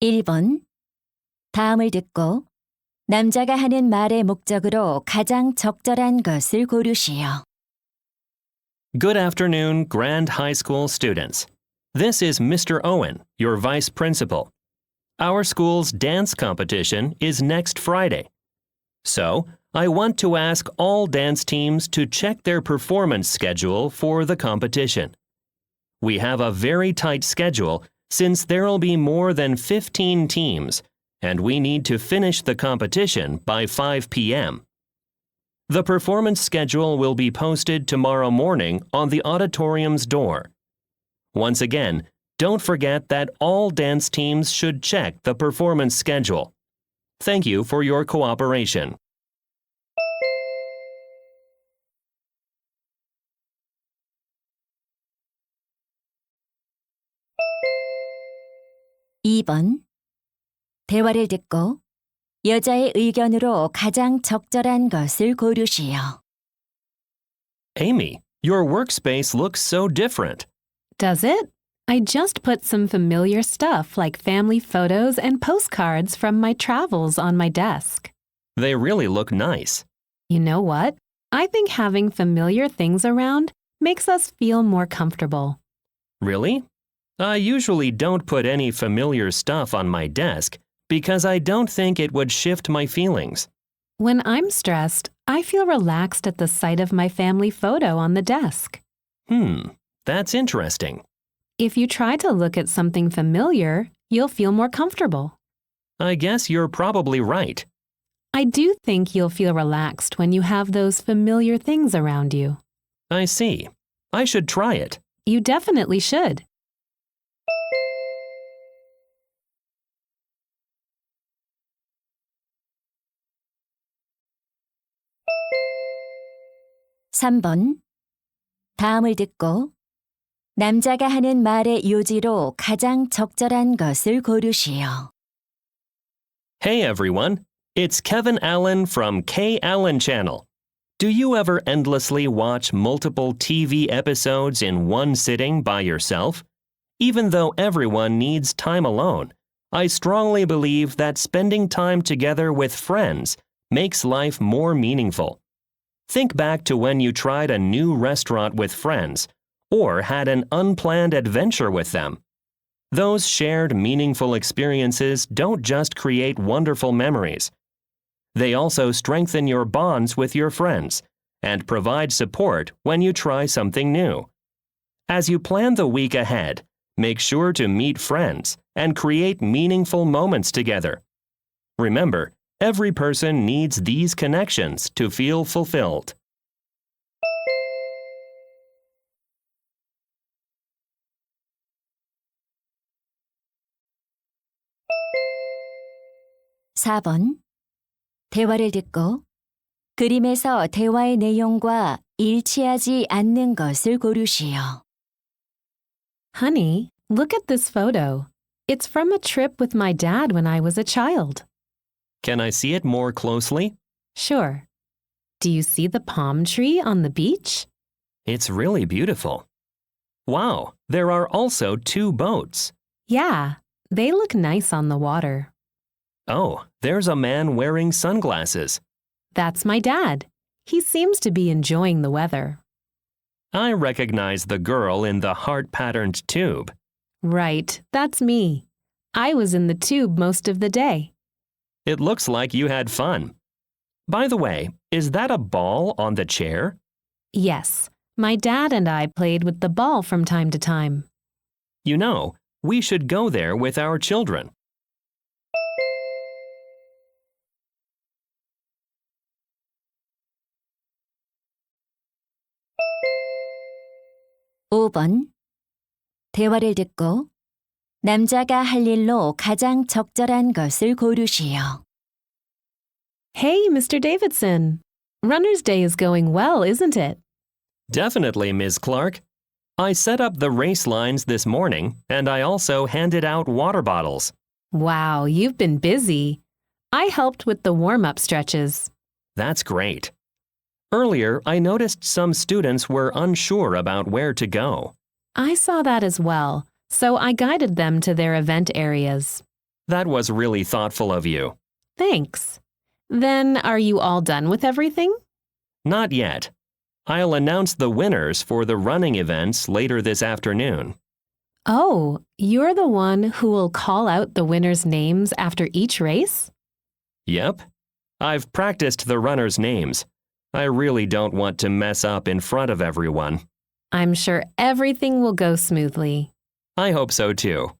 1번. 다음을 듣고 남자가 하는 말의 목적으로 가장 적절한 것을 고르시오. Good afternoon, Grand High School students. This is Mr. Owen, your vice principal. Our school's dance competition is next Friday. So, I want to ask all dance teams to check their performance schedule for the competition. We have a very tight schedule since there'll be more than 15 teams, and we need to finish the competition by 5 p.m. The performance schedule will be posted tomorrow morning on the auditorium's door. Once again, don't forget that all dance teams should check the performance schedule. Thank you for your cooperation. (2번) 대화를 듣고 여자의 의견으로 가장 적절한 것을 고르시오. Amy, your workspace looks so different. Does it? I just put some familiar stuff like family photos and postcards from my travels on my desk. They really look nice. You know what? I think having familiar things around makes us feel more comfortable. Really? I usually don't put any familiar stuff on my desk because I don't think it would shift my feelings. When I'm stressed, I feel relaxed at the sight of my family photo on the desk. That's interesting. If you try to look at something familiar, you'll feel more comfortable. I guess you're probably right. I do think you'll feel relaxed when you have those familiar things around you. I see. I should try it. You definitely should. (3번) 다음을 듣고 남자가 하는 말의 요지로 가장 적절한 것을 고르시오. Hey everyone, it's Kevin Allen from K Allen Channel. Do you ever endlessly watch multiple TV episodes in one sitting by yourself? Even though everyone needs time alone, I strongly believe that spending time together with friends makes life more meaningful. Think back to when you tried a new restaurant with friends or had an unplanned adventure with them. Those shared meaningful experiences don't just create wonderful memories. They also strengthen your bonds with your friends and provide support when you try something new. As you plan the week ahead, make sure to meet friends and create meaningful moments together. Remember, every person needs these connections to feel fulfilled. (4번) 대화를 듣고 그림에서 대화의 내용과 일치하지 않는 것을 고르시오. Honey, look at this photo. It's from a trip with my dad when I was a child. Can I see it more closely? Sure. Do you see the palm tree on the beach? It's really beautiful. Wow, there are also 2 boats. Yeah, they look nice on the water. Oh, there's a man wearing sunglasses. That's my dad. He seems to be enjoying the weather. I recognize the girl in the heart-patterned tube. Right, that's me. I was in the tube most of the day. It looks like you had fun. By the way, is that a ball on the chair? Yes, my dad and I played with the ball from time to time. You know, we should go there with our children. (5번) 대화를 듣고 남자가 할 일로 가장 적절한 것을 고르시오. Hey, Mr. Davidson. Runner's Day is going well, isn't it? Definitely, Ms. Clark. I set up the race lines this morning, and I also handed out water bottles. Wow, you've been busy. I helped with the warm-up stretches. That's great. Earlier, I noticed some students were unsure about where to go. I saw that as well, so I guided them to their event areas. That was really thoughtful of you. Thanks. Then, are you all done with everything? Not yet. I'll announce the winners for the running events later this afternoon. Oh, you're the one who will call out the winners' names after each race? Yep. I've practiced the runners' names. I really don't want to mess up in front of everyone. I'm sure everything will go smoothly. I hope so too.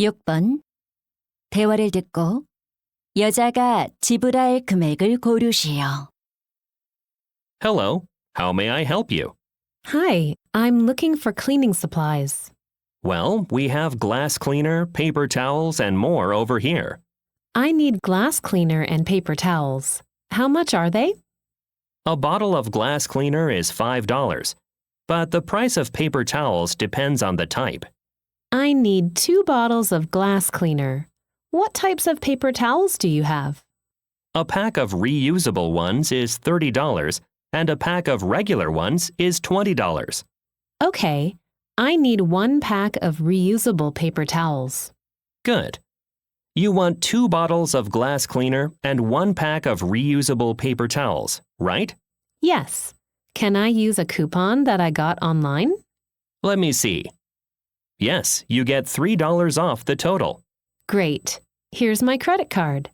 육 번 대화를 듣고 여자가 지불할 금액을 고르시오. Hello, how may I help you? Hi, I'm looking for cleaning supplies. Well, we have glass cleaner, paper towels, and more over here. I need glass cleaner and paper towels. How much are they? A bottle of glass cleaner is $5, but the price of paper towels depends on the type. I need 2 bottles of glass cleaner. What types of paper towels do you have? A pack of reusable ones is $30, and a pack of regular ones is $20. Okay, I need 1 pack of reusable paper towels. Good. You want 2 bottles of glass cleaner and 1 pack of reusable paper towels, right? Yes. Can I use a coupon that I got online? Let me see. Yes, you get $3 off the total. Great. Here's my credit card.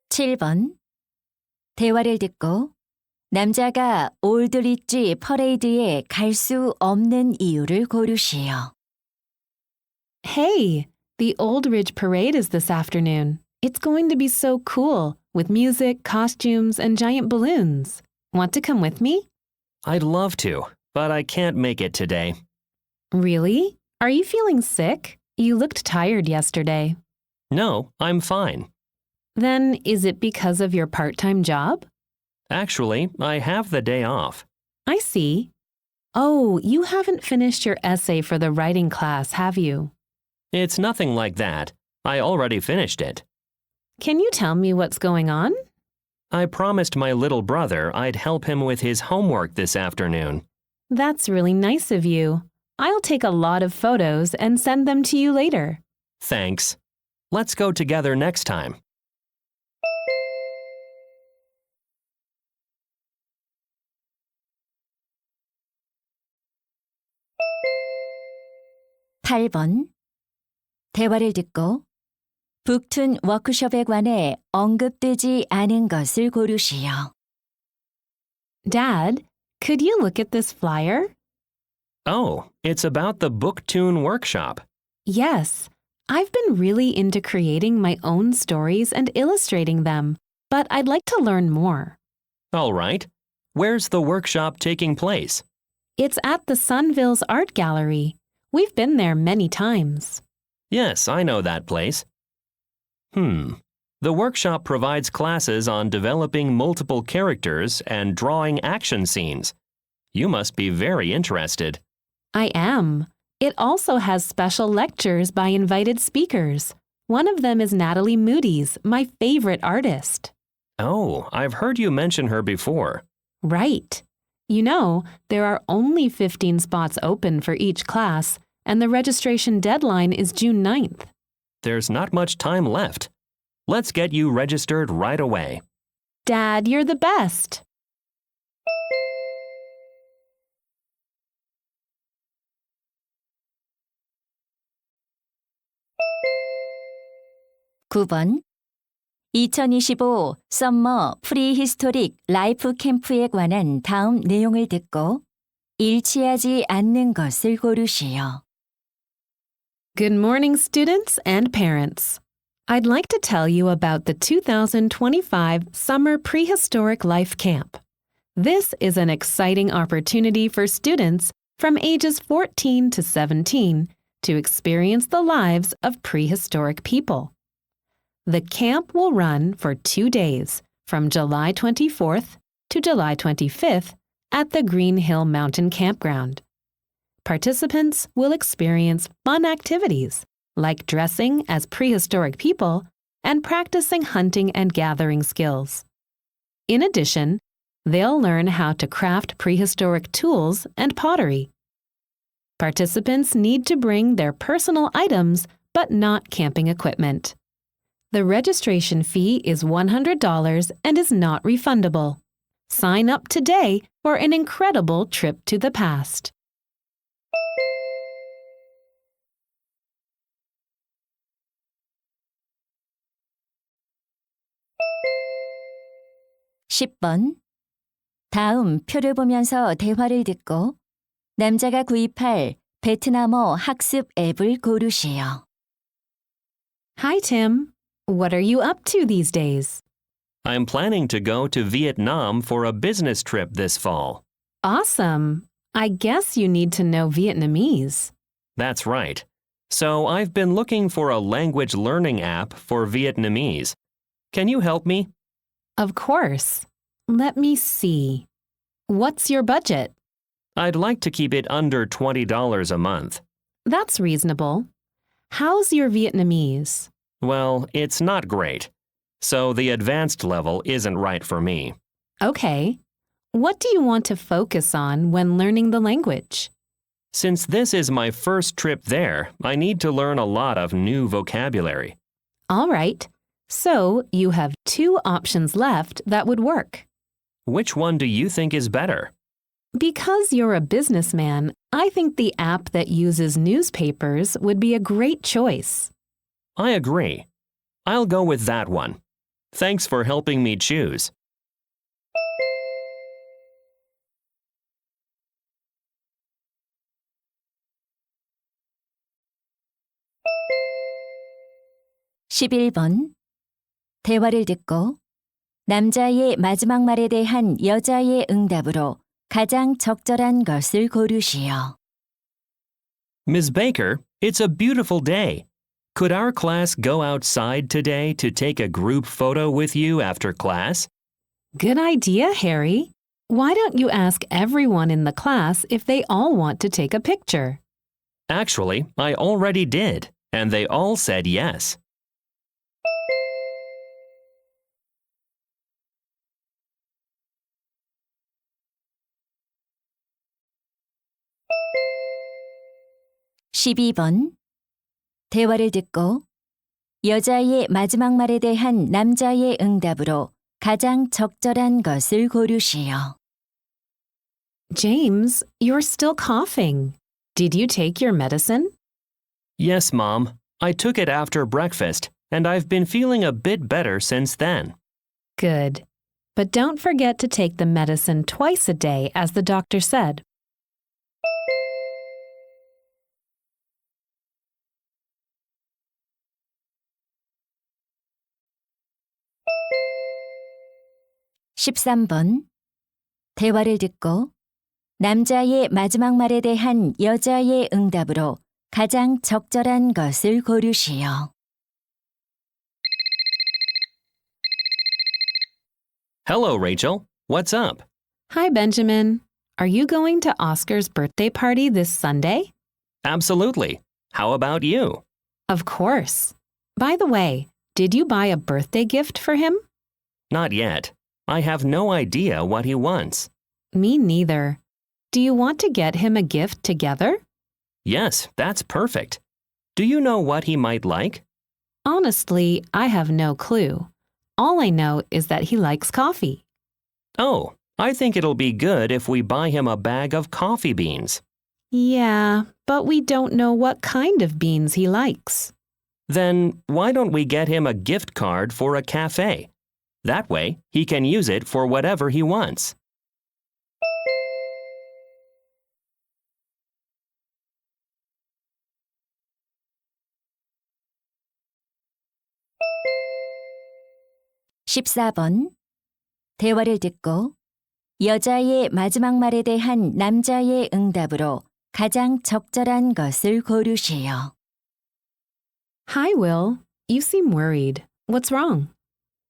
칠 번 대화를 듣고 남자가 올드리지 퍼레이드에 갈 수 없는 이유를 고르시오. Hey, the Old Ridge Parade is this afternoon. It's going to be so cool with music, costumes, and giant balloons. Want to come with me? I'd love to, but I can't make it today. Really? Are you feeling sick? You looked tired yesterday. No, I'm fine. Then is it because of your part-time job? Actually, I have the day off. I see. Oh, you haven't finished your essay for the writing class, have you? It's nothing like that. I already finished it. Can you tell me what's going on? I promised my little brother I'd help him with his homework this afternoon. That's really nice of you. I'll take a lot of photos and send them to you later. Thanks. Let's go together next time. 팔 번 대화를 듣고 북툰 워크숍에 관해 언급되지 않은 것을 고르시오. Dad, could you look at this flyer? Oh, it's about the BookTune workshop. Yes, I've been really into creating my own stories and illustrating them, but I'd like to learn more. All right. Where's the workshop taking place? It's at the Sunville's Art Gallery. We've been there many times. Yes, I know that place. The workshop provides classes on developing multiple characters and drawing action scenes. You must be very interested. I am. It also has special lectures by invited speakers. One of them is Natalie Moody's, my favorite artist. Oh, I've heard you mention her before. Right. You know, there are only 15 spots open for each class, and the registration deadline is June 9th. There's not much time left. Let's get you registered right away. Dad, you're the best. 구 번 2025 썸머 프리히스토릭 라이프 캠프에 관한 다음 내용을 듣고 일치하지 않는 것을 고르시오. Good morning, students and parents. I'd like to tell you about the 2025 Summer Prehistoric Life Camp. This is an exciting opportunity for students from ages 14 to 17 to experience the lives of prehistoric people. The camp will run for 2 days, from July 24th to July 25th at the Green Hill Mountain Campground. participants will experience fun activities like dressing as prehistoric people and practicing hunting and gathering skills. In addition, they'll learn how to craft prehistoric tools and pottery. Participants need to bring their personal items but not camping equipment. The registration fee is $100 and is not refundable. Sign up today for an incredible trip to the past. (10번) 다음 표를 보면서 대화를 듣고 남자가 구입할 베트남어 학습 앱을 고르시오. Hi, Tim. What are you up to these days? I'm planning to go to Vietnam for a business trip this fall. Awesome. I guess you need to know Vietnamese. That's right. So I've been looking for a language learning app for Vietnamese. Can you help me? Of course. Let me see. What's your budget? I'd like to keep it under $20 a month. That's reasonable. How's your Vietnamese? Well, it's not great. So the advanced level isn't right for me. Okay. What do you want to focus on when learning the language? Since this is my first trip there, I need to learn a lot of new vocabulary. All right. So you have 2 options left that would work. Which one do you think is better? Because you're a businessman, I think the app that uses newspapers would be a great choice. I agree. I'll go with that one. Thanks for helping me choose. (11번) 대화를 듣고 남자의 마지막 말에 대한 여자의 응답으로 가장 적절한 것을 고르시오. Ms. Baker, it's a beautiful day. Could our class go outside today to take a group photo with you after class? Good idea, Harry. Why don't you ask everyone in the class if they all want to take a picture? Actually, I already did, and they all said yes. (12번) 대화를 듣고 여자의 마지막 말에 대한 남자의 응답으로 가장 적절한 것을 고르시오. James, you're still coughing. Did you take your medicine? Yes, Mom. I took it after breakfast, and I've been feeling a bit better since then. Good. But don't forget to take the medicine twice a day, as the doctor said. (13번) 대화를 듣고 남자의 마지막 말에 대한 여자의 응답으로 가장 적절한 것을 고르시오. Hello, Rachel. What's up? Hi, Benjamin. Are you going to Oscar's birthday party this Sunday? Absolutely. How about you? Of course. By the way, did you buy a birthday gift for him? Not yet. I have no idea what he wants. Me neither. Do you want to get him a gift together? Yes, that's perfect. Do you know what he might like? Honestly, I have no clue. All I know is that he likes coffee. Oh, I think it'll be good if we buy him a bag of coffee beans. Yeah, but we don't know what kind of beans he likes. Then why don't we get him a gift card for a cafe? That way, he can use it for whatever he wants. (14번) 대화를 듣고 여자의 마지막 말에 대한 남자의 응답으로 가장 적절한 것을 고르시오. Hi, Will. You seem worried. What's wrong?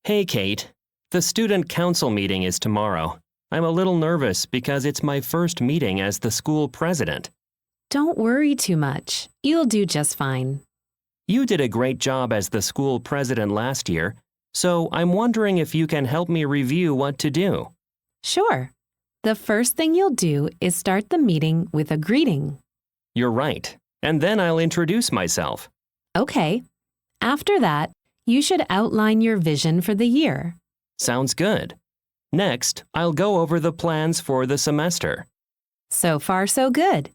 Hey, Kate. The student council meeting is tomorrow. I'm a little nervous because it's my first meeting as the school president. Don't worry too much. You'll do just fine. You did a great job as the school president last year, so I'm wondering if you can help me review what to do. Sure. The first thing you'll do is start the meeting with a greeting. You're right, and then I'll introduce myself. Okay. After that, you should outline your vision for the year. Sounds good. Next, I'll go over the plans for the semester. So far, so good.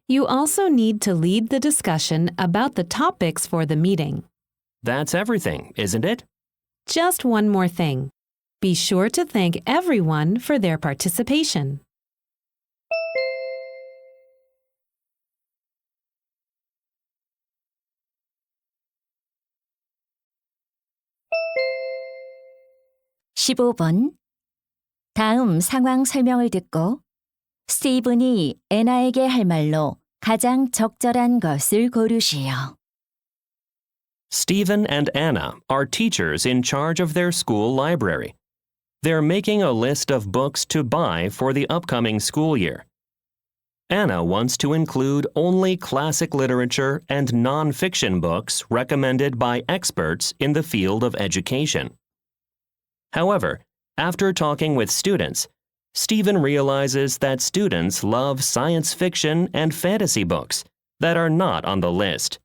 You also need to lead the discussion about the topics for the meeting. That's everything, isn't it? Just one more thing. Be sure to thank everyone for their participation. (15번) 다음 상황 설명을 듣고 스티븐이 애나에게 할 말로 가장 적절한 것을 고르시오. Stephen and Anna are teachers in charge of their school library. They're making a list of books to buy for the upcoming school year. Anna wants to include only classic literature and non-fiction books recommended by experts in the field of education. However, after talking with students, Stephen realizes that students love science fiction and fantasy books that are not on the list.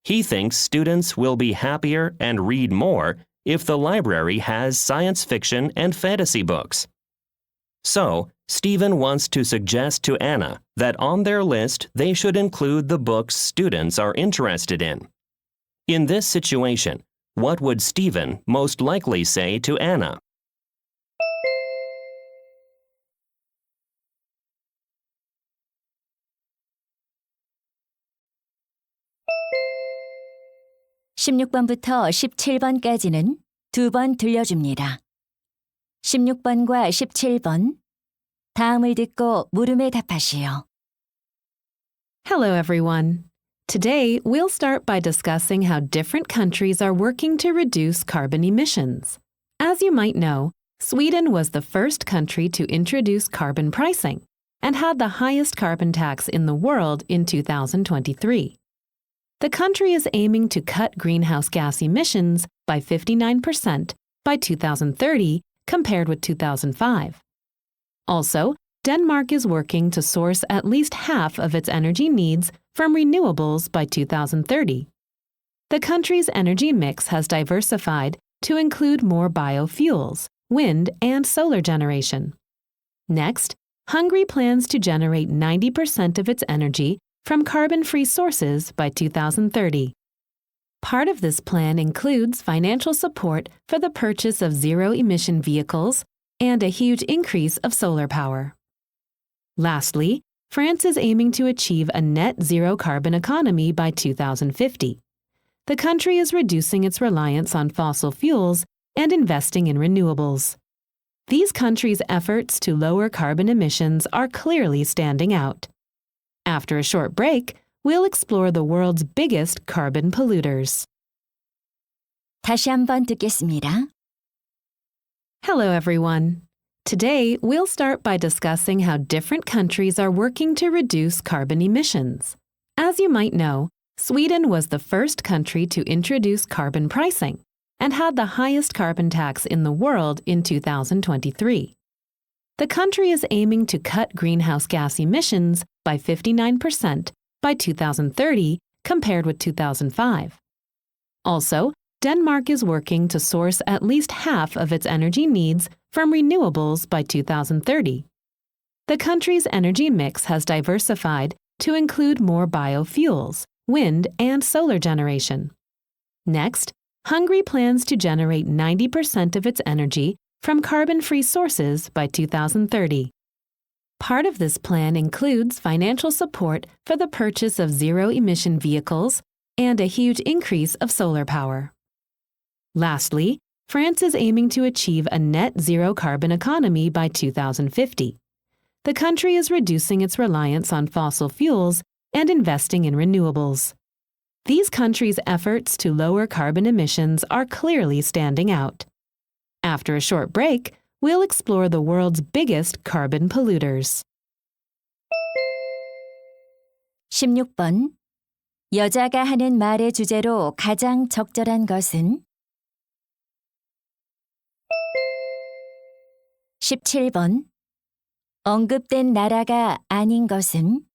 He thinks students will be happier and read more if the library has science fiction and fantasy books. So, Stephen wants to suggest to Anna that on their list they should include the books students are interested in. In this situation, what would Stephen most likely say to Anna? (16번부터 17번까지는 2번 들려줍니다. 16번과 17번 다음을 듣고 물음에 답하시오. Hello, everyone. Today, we'll start by discussing how different countries are working to reduce carbon emissions. As you might know, Sweden was the first country to introduce carbon pricing and had the highest carbon tax in the world in 2023. The country is aiming to cut greenhouse gas emissions by 59% by 2030 compared with 2005. Also, Denmark is working to source at least half of its energy needs from renewables by 2030. The country's energy mix has diversified to include more biofuels, wind, and solar generation. Next, Hungary plans to generate 90% of its energy from carbon-free sources by 2030. Part of this plan includes financial support for the purchase of zero-emission vehicles and a huge increase of solar power. Lastly, France is aiming to achieve a net zero carbon economy by 2050. The country is reducing its reliance on fossil fuels and investing in renewables. These countries' efforts to lower carbon emissions are clearly standing out. After a short break, we'll explore the world's biggest carbon polluters. 다시 한번 듣겠습니다. Hello, everyone. Today, we'll start by discussing how different countries are working to reduce carbon emissions. As you might know, Sweden was the first country to introduce carbon pricing and had the highest carbon tax in the world in 2023. The country is aiming to cut greenhouse gas emissions by 59% by 2030 compared with 2005. Also, Denmark is working to source at least half of its energy needs from renewables by 2030. The country's energy mix has diversified to include more biofuels, wind, and solar generation. Next, Hungary plans to generate 90% of its energy from carbon-free sources by 2030. Part of this plan includes financial support for the purchase of zero-emission vehicles and a huge increase of solar power. Lastly, France is aiming to achieve a net zero carbon economy by 2050. The country is reducing its reliance on fossil fuels and investing in renewables. These countries' efforts to lower carbon emissions are clearly standing out. After a short break, we'll explore the world's biggest carbon polluters. 16번. 여자가 하는 말의 주제로 가장 적절한 것은? 17번. 언급된 나라가 아닌 것은?